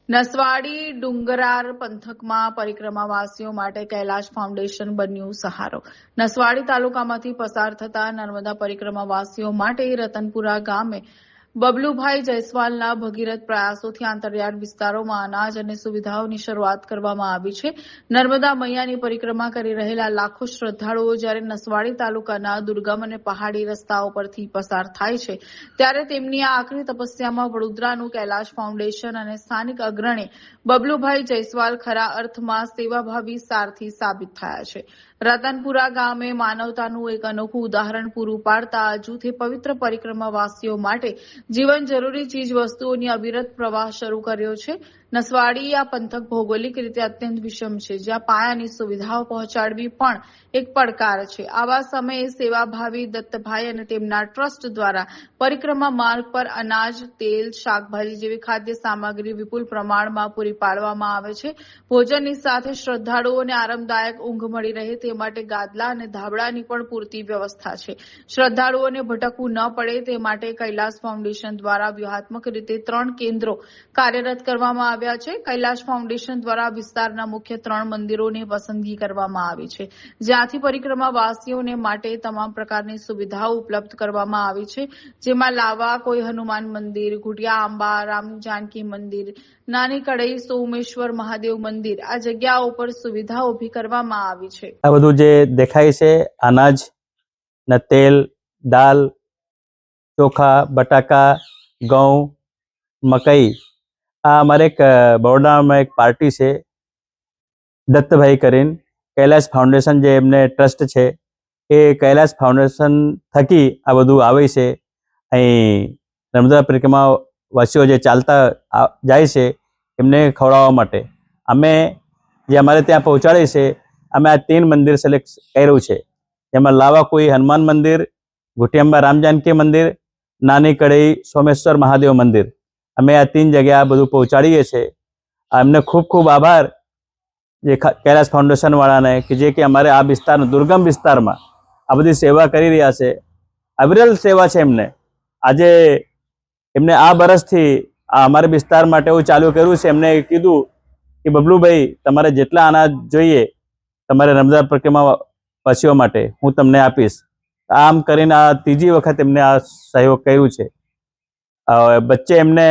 નસવાડી ડુંગરાર પંથકમાં પરિક્રમાવાસીઓ માટે કૈલાશ ફાઉન્ડેશન બન્યું સહારો. નસવાડી તાલુકામાંથી પસાર થતા નર્મદા પરિક્રમાવાસીઓ માટે રતનપુરા ગામે બબલુભાઈ જયસ્વાલના ભગીરથ પ્રયાસોથી આંતરિયાળ વિસ્તારોમાં અનાજ અને સુવિધાઓની શરૂઆત કરવામાં આવી છે. નર્મદા મૈયાની પરિક્રમા કરી રહેલા લાખો શ્રદ્ધાળુઓ જ્યારે નસવાડી તાલુકાના દુર્ગમ અને પહાડી રસ્તાઓ પરથી પસાર થાય છે, ત્યારે તેમની આ આકરી તપસ્યામાં વડોદરાનું કૈલાશ ફાઉન્ડેશન અને સ્થાનિક અગ્રણી બબલુભાઈ જયસ્વાલ ખરા અર્થમાં સેવાભાવી સારથી સાબિત થયા છે. રતનપુરા ગામે માનવતાનું એક અનોખું ઉદાહરણ પૂરું પાડતા આ જૂથે પવિત્ર પરિક્રમાવાસીઓ માટે જીવન જરૂરી ચીજ વસ્તુઓની અવિરત પ્રવાહ શરૂ કર્યો છે. નસવાડી આ પંથક ભૌગોલિક રીતે અત્યંત વિષમ છે, જ્યાં પાયાની સુવિધાઓ પહોંચાડવી પણ એક પડકાર છે. આવા સમયે સેવાભાવી દત્તભાઈ અને તેમના ટ્રસ્ટ દ્વારા પરિક્રમા માર્ગ પર અનાજ, તેલ, શાકભાજી જેવી ખાદ્ય સામગ્રી વિપુલ પ્રમાણમાં પૂરી પાડવામાં આવે છે. ભોજનની સાથે શ્રદ્ધાળુઓને આરામદાયક ઊંઘ મળી રહે તે માટે ગાદલા અને ધાબળાની પણ પૂરતી વ્યવસ્થા છે. શ્રદ્ધાળુઓને ભટકવું ન પડે તે માટે કૈલાશ ફાઉન્ડેશન દ્વારા વ્યૂહાત્મક રીતે 3 કેન્દ્રો કાર્યરત કરવામાં આવ્યા છે. કૈલાશ ફાઉન્ડેશન દ્વારા વિસ્તારના મુખ્ય 3 મંદિરોની પસંદગી કરવામાં આવી છે, જ્યાંથી પરિક્રમાવાસીઓને માટે તમામ પ્રકારની સુવિધાઓ ઉપલબ્ધ કરવામાં આવી છે, જેમાં લાવા કોઈ હનુમાન મંદિર, ઘુટિયા આંબા, રામ જાનકી મંદિર, નાની કડઈ સોમેશ્વર મહાદેવ મંદિર આ જગ્યાઓ પર સુવિધા ઊભી કરવામાં આવી છે. આ બધું જે દેખાય છે અનાજ ને તેલ, દાલ, ચોખા, બટાકા, ઘઉં, મકઈ, આ અમારે એક બરોડામાં એક પાર્ટી છે દત્તભાઈ કરીને કૈલાશ ફાઉન્ડેશન જે એમને ટ્રસ્ટ છે એ કૈલાશ ફાઉન્ડેશન થકી આ બધું આવે છે. અહીં નર્મદા પરિક્રમા વાસીઓ જે ચાલતા જાય છે એમને ખવડાવવા માટે અમે જે અમારે ત્યાં પહોંચાડે છે. અમે આ 3 મંદિર સિલેક્ટ કર્યું છે, જેમાં લાવા કોઈ હનુમાન મંદિર, ઘુટિયાંબા રામ જાનકી મંદિર, નાની કડઈ સોમેશ્વર મહાદેવ મંદિર. અમે આ 3 જગ્યા આ બધું પહોંચાડીએ છીએ. એમને ખૂબ ખૂબ આભાર જે કૈલાશ ફાઉન્ડેશન વાળાને કે જે કે અમારે આ વિસ્તાર દુર્ગમ વિસ્તારમાં આ બધી સેવા કરી રહ્યા છે. અવિરલ સેવા છે એમને. આજે એમને આ વર્ષથી આ અમારા વિસ્તાર માટે એવું ચાલુ કર્યું છે. એમને કીધું કે બબલુભાઈ તમારે જેટલા અનાજ જોઈએ તમારે નર્મદા પરિક્રમા વાસીઓ માટે હું તમને આપીશ. આમ કરીને આ 3જી વખત એમને આ સહયોગ કર્યું છે. વચ્ચે એમને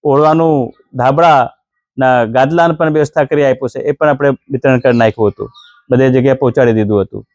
ઓળવાનું ધાબળા ના ગાદલાની પણ વ્યવસ્થા કરી આપ્યું છે, એ પણ આપણે વિતરણ કરી નાખ્યું હતું, બધી જગ્યાએ પહોંચાડી દીધું હતું.